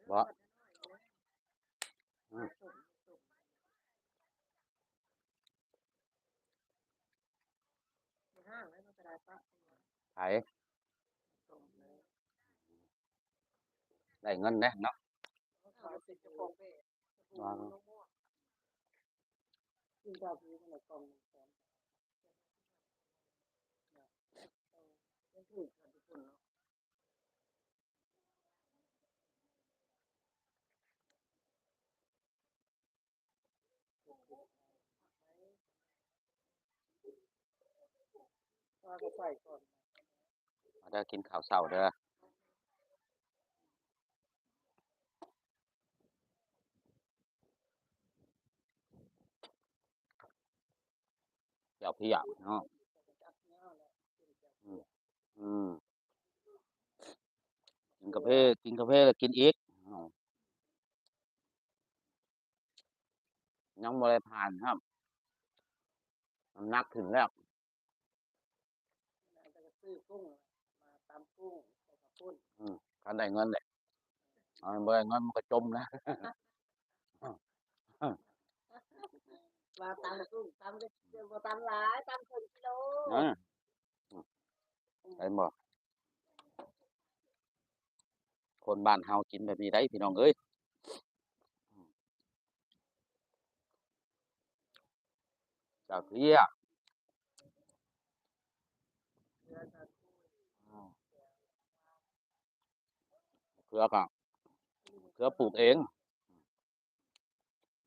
บ่อืมไผได้เงินเด้เนาะว่ามาเด้อกินข้าวเช้าเด้อเจ้าพี่อยากเนาะอืมอืมกินกาแฟแล้วกินอีกอ้าวยังบ่ได้ผ่านครับน้ำหนักขึ้นแล้วอืมคันได้เงินแหละเอาบ่ได้เงินมันก็จมนะว่าตำกุ้งตำก็บ่ตำหลายตำครึ่งกิโลเออเห็นบ่คนบ้านเฮากินแบบนี้ได้พี่น้องเอ้ยเจ้าพี่อะอืมเขือก็เขือปลูกเอง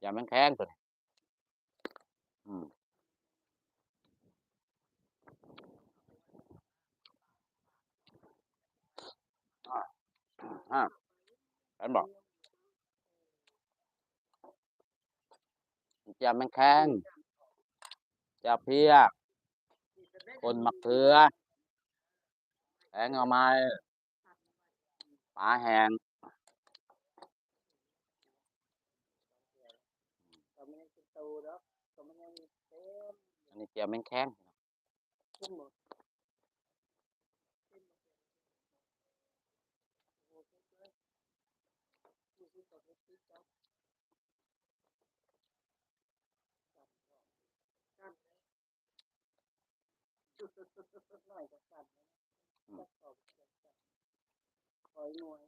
อย่ามันแข็งตัวนี้อืมอาอาเห็นบ่อย่ามันแข็งเจ้าพี่อะคนมะเขือแกงหน่อไม้ปลาแห้งก็ไม่ได้กินโตดอกก็มันยังเต็มอันนี้เจียวแม่งแข็งขึ้นหมดน้อยก็สั่นจักออกคอยหน่วย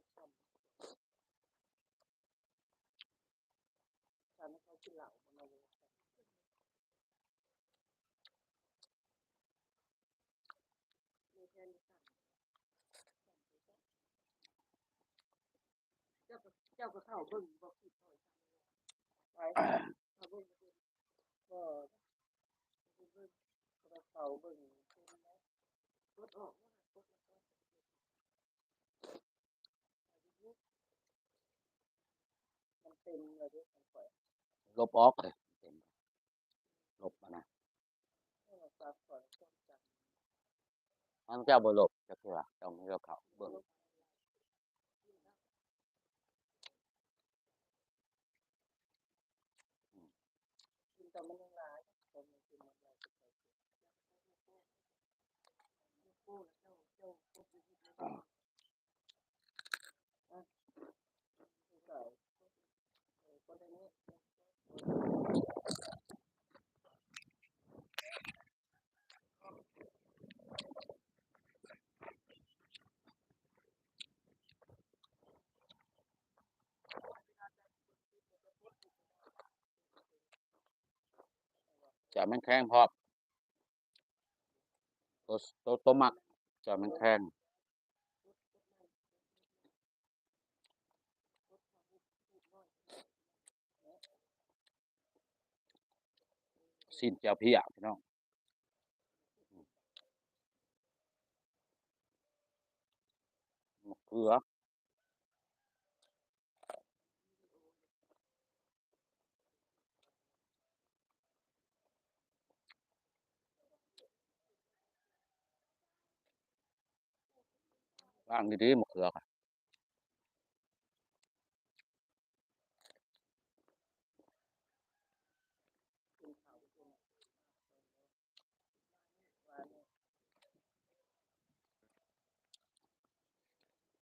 สั่นให้เขากินเหล้ามาเลยมีแค่นี้เจ้าก็เข้าเบิ่งบ่คิดไปเข้าเบิ่งก็เบิ่งก็เข้าเบิ่งรถออกมันเต็มเลยเด้ของข่อยลบออกเลยลบมานะฝากข่อยต้องจับอันเจ้าบ่ลบจักเทื่อเจ้ามีเราเข้าเบิ่งกินแต่มันยังหลายผมกินมันหลายกู้แล้วเจ้าใส่คนในนี้เจ้าแม่งแข็งพร้อมตัวมักเจ้าแม่งแข็งสิ้นเจ้าพี่อะพี่น้องมะเขือล้างดีๆมะเขือค่ะ